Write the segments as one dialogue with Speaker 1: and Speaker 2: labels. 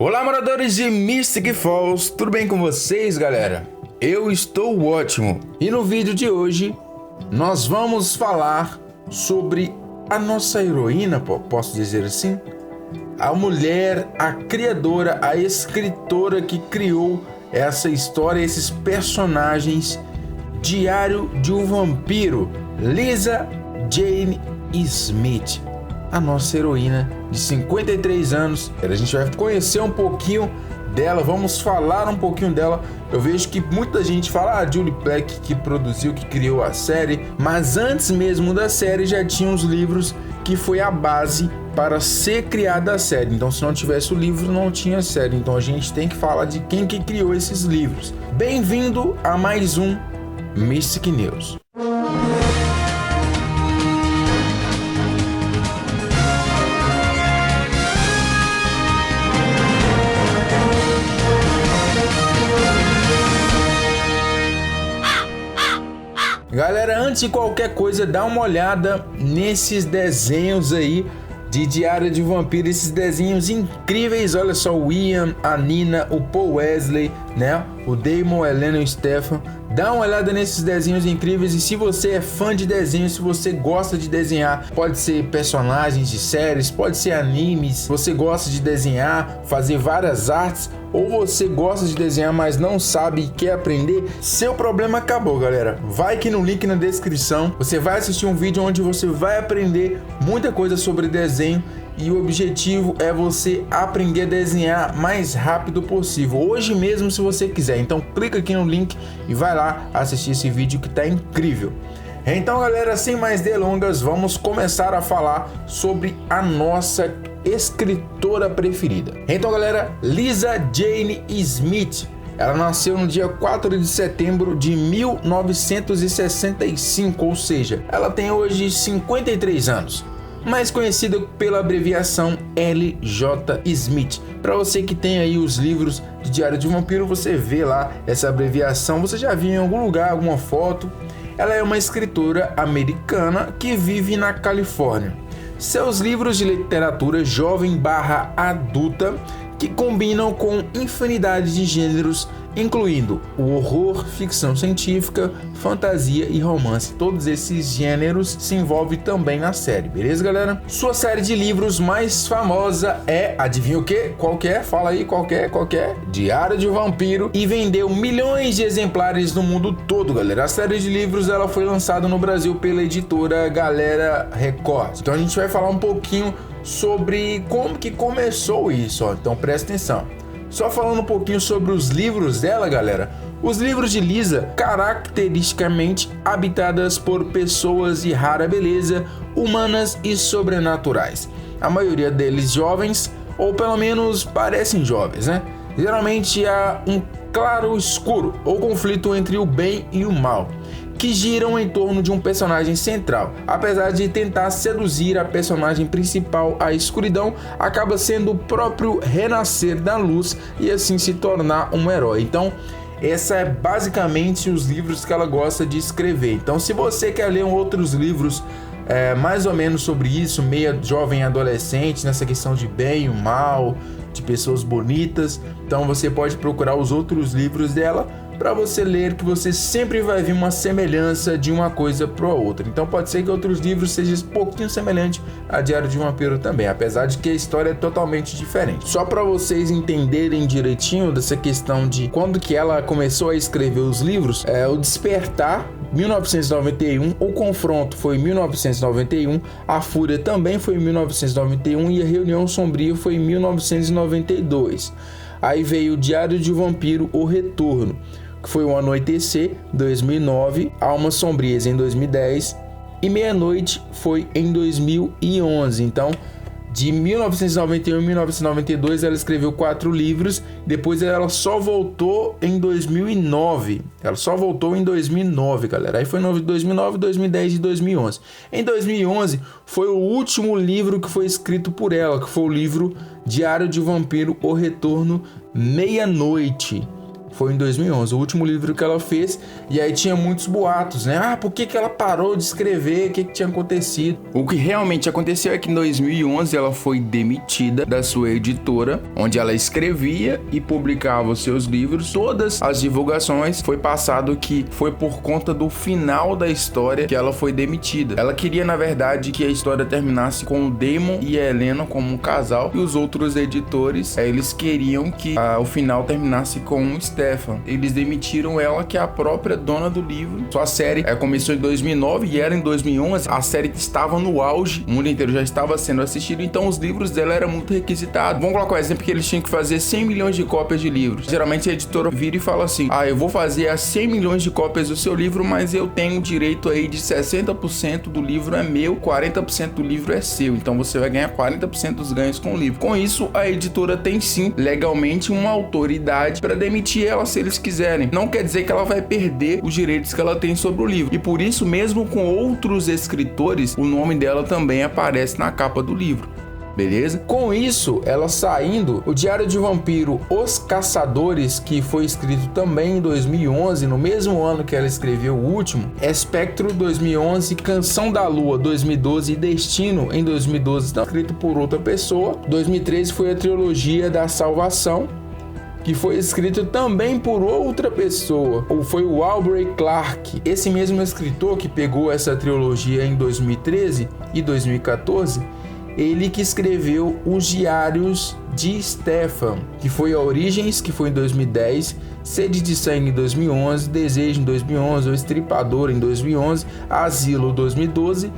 Speaker 1: Olá, moradores de Mystic Falls, tudo bem com vocês, galera? Eu estou ótimo e no vídeo de hoje nós vamos falar sobre a nossa heroína, posso dizer assim? A mulher, a criadora, a escritora que criou essa história, esses personagens. Diário de um Vampiro, Lisa Jane Smith. A nossa heroína de 53 anos. A gente vai conhecer um pouquinho dela, vamos falar um pouquinho dela. Eu vejo que muita gente fala, Julie Plec que produziu, que criou a série, mas antes mesmo da série já tinha os livros que foi a base para ser criada a série. Então se não tivesse o livro, não tinha série. Então a gente tem que falar de quem que criou esses livros. Bem-vindo a mais um Mystic News. Galera, antes de qualquer coisa, dá uma olhada nesses desenhos aí de Diário de Vampiro, esses desenhos incríveis. Olha só, o Ian, a Nina, o Paul Wesley, né? O Damon, a Helena e o Stefan. Dá uma olhada nesses desenhos incríveis. E se você é fã de desenhos, se você gosta de desenhar, pode ser personagens de séries, pode ser animes, se você gosta de desenhar, fazer várias artes, ou você gosta de desenhar, mas não sabe e quer aprender, seu problema acabou, galera. Vai aqui no link na descrição, você vai assistir um vídeo onde você vai aprender muita coisa sobre desenho. E o objetivo é você aprender a desenhar mais rápido possível, hoje mesmo se você quiser. Então clica aqui no link e vai lá assistir esse vídeo que tá incrível. Então, galera, sem mais delongas, vamos começar a falar sobre a nossa escritora preferida. Então, galera, Lisa Jane Smith, ela nasceu no dia 4 de setembro de 1965, ou seja, ela tem hoje 53 anos. Mais conhecida pela abreviação LJ Smith. Para você que tem aí os livros de Diário de um Vampiro, você vê lá essa abreviação, você já viu em algum lugar, alguma foto. Ela é uma escritora americana que vive na Califórnia. Seus livros de literatura jovem/adulta que combinam com infinidade de gêneros, incluindo o horror, ficção científica, fantasia e romance. Todos esses gêneros se envolvem também na série, beleza, galera? Sua série de livros mais famosa é, adivinha o quê? Qual que é? Fala aí, qual que é? Diário de um Vampiro, e vendeu milhões de exemplares no mundo todo, galera. A série de livros ela foi lançada no Brasil pela editora Galera Record. Então a gente vai falar um pouquinho sobre como que começou isso, ó. Então presta atenção. Só falando um pouquinho sobre os livros dela, galera. Os livros de Lisa, caracteristicamente habitadas por pessoas de rara beleza, humanas e sobrenaturais. A maioria deles jovens, ou pelo menos parecem jovens, né? Geralmente há um claro escuro, ou conflito entre o bem e o mal, que giram em torno de um personagem central. Apesar de tentar seduzir a personagem principal, a escuridão acaba sendo o próprio renascer da luz e assim se tornar um herói. Então, essa é basicamente os livros que ela gosta de escrever. Então, se você quer ler outros livros mais ou menos sobre isso, meio jovem adolescente, nessa questão de bem e o mal, de pessoas bonitas, então você pode procurar os outros livros dela para você ler, que você sempre vai ver uma semelhança de uma coisa para outra. Então pode ser que outros livros sejam um pouquinho semelhante a Diário de um Vampiro também, apesar de que a história é totalmente diferente. Só para vocês entenderem direitinho dessa questão de quando que ela começou a escrever os livros, o Despertar, 1991, o Confronto foi em 1991, a Fúria também foi em 1991 e a Reunião Sombria foi em 1992. Aí veio o Diário de um Vampiro, O Retorno, que foi o Anoitecer, 2009, Almas Sombrias em 2010 e Meia-Noite foi em 2011. Então, De 1991 a 1992 ela escreveu 4 livros, depois ela só voltou em 2009. Ela só voltou em 2009, galera. Aí foi 2009, 2010 e 2011. Em 2011 foi o último livro que foi escrito por ela, que foi o livro Diário de um Vampiro, O Retorno, Meia-Noite. Foi em 2011, o último livro que ela fez. E aí tinha muitos boatos, né? Por que ela parou de escrever? O que tinha acontecido? O que realmente aconteceu é que em 2011 ela foi demitida da sua editora, onde ela escrevia e publicava os seus livros. Todas as divulgações foi passado que foi por conta do final da história que ela foi demitida. Ela queria, na verdade, que a história terminasse com o Damon e a Helena como um casal. E os outros editores, eles queriam que o final terminasse com o Stefan. Eles demitiram ela, que é a própria dona do livro. Só a série começou em 2009 e era em 2011. A série estava no auge, o mundo inteiro já estava sendo assistido, então os livros dela eram muito requisitados. Vamos colocar o exemplo que eles tinham que fazer 100 milhões de cópias de livros. Geralmente a editora vira e fala assim: eu vou fazer as 100 milhões de cópias do seu livro, mas eu tenho direito aí de 60% do livro é meu, 40% do livro é seu. Então você vai ganhar 40% dos ganhos com o livro. Com isso, a editora tem sim, legalmente, uma autoridade para demitir ela se eles quiserem. Não quer dizer que ela vai perder os direitos que ela tem sobre o livro. E por isso, mesmo com outros escritores, o nome dela também aparece na capa do livro. Beleza? Com isso, ela saindo, o Diário de um Vampiro, Os Caçadores, que foi escrito também em 2011, no mesmo ano que ela escreveu o último, Espectro 2011, Canção da Lua 2012 e Destino em 2012, tá escrito por outra pessoa. 2013 foi a trilogia da Salvação, que foi escrito também por outra pessoa, ou foi o Aubrey Clark. Esse mesmo escritor que pegou essa trilogia em 2013 e 2014, ele que escreveu os Diários de Stefan, que foi a Origens, que foi em 2010, Sede de Sangue em 2011, Desejo em 2011, O Estripador em 2011, Asilo 2012,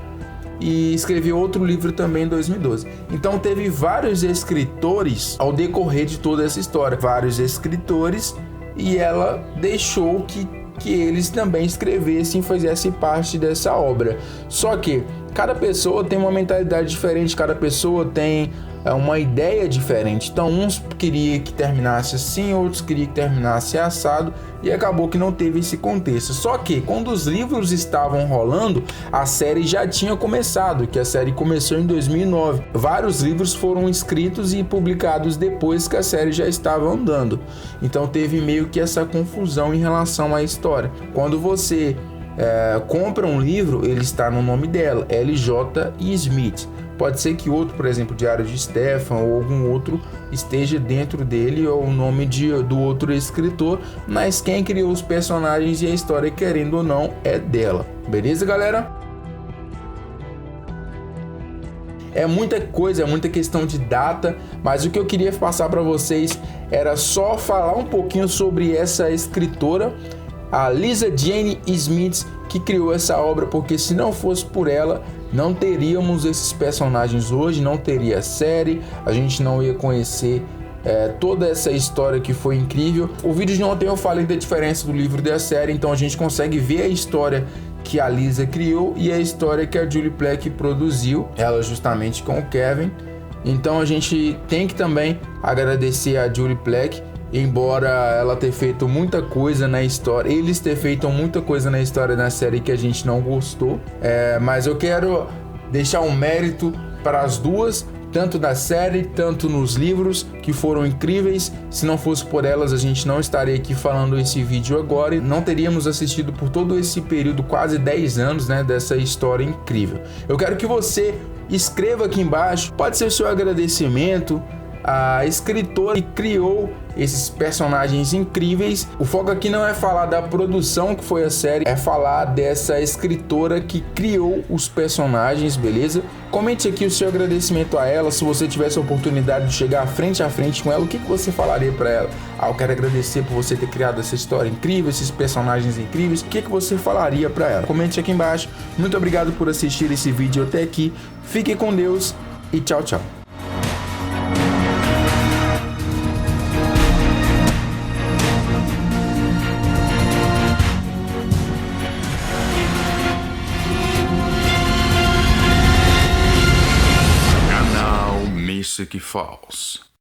Speaker 1: e escreveu outro livro também em 2012. Então teve vários escritores ao decorrer de toda essa história, vários escritores, e ela deixou que eles também escrevessem e fizessem parte dessa obra. Só que cada pessoa tem uma mentalidade diferente, cada pessoa tem uma ideia diferente. Então uns queriam que terminasse assim, outros queriam que terminasse assado, e acabou que não teve esse contexto. Só que quando os livros estavam rolando, a série já tinha começado, que a série começou em 2009. Vários livros foram escritos e publicados depois que a série já estava andando. Então teve meio que essa confusão em relação à história. Quando você compra um livro, ele está no nome dela, L.J. Smith. Pode ser que outro, por exemplo, Diário de Stefan ou algum outro esteja dentro dele, ou o nome do outro escritor, mas quem criou os personagens e a história, querendo ou não, é dela. Beleza, galera? É muita coisa, é muita questão de data, mas o que eu queria passar para vocês era só falar um pouquinho sobre essa escritora, a Lisa Jane Smith, que criou essa obra, porque se não fosse por ela, não teríamos esses personagens hoje, não teria série, a gente não ia conhecer toda essa história que foi incrível. O vídeo de ontem eu falei da diferença do livro e da série, então a gente consegue ver a história que a Lisa criou e a história que a Julie Plec produziu, ela justamente com o Kevin. Então a gente tem que também agradecer a Julie Plec, embora ela ter feito muita coisa na história, eles ter feito muita coisa na história da série que a gente não gostou, mas eu quero deixar um mérito para as duas, tanto da série, tanto nos livros, que foram incríveis. Se não fosse por elas, a gente não estaria aqui falando esse vídeo agora, e não teríamos assistido por todo esse período, quase 10 anos, né, dessa história incrível. Eu quero que você escreva aqui embaixo, pode ser o seu agradecimento a escritora que criou esses personagens incríveis. O foco aqui não é falar da produção que foi a série, é falar dessa escritora que criou os personagens, beleza? Comente aqui o seu agradecimento a ela. Se você tivesse a oportunidade de chegar frente a frente com ela, o que você falaria para ela? Eu quero agradecer por você ter criado essa história incrível, esses personagens incríveis. O que você falaria para ela? Comente aqui embaixo. Muito obrigado por assistir esse vídeo até aqui. Fique com Deus e tchau, tchau.
Speaker 2: Mystic Falls.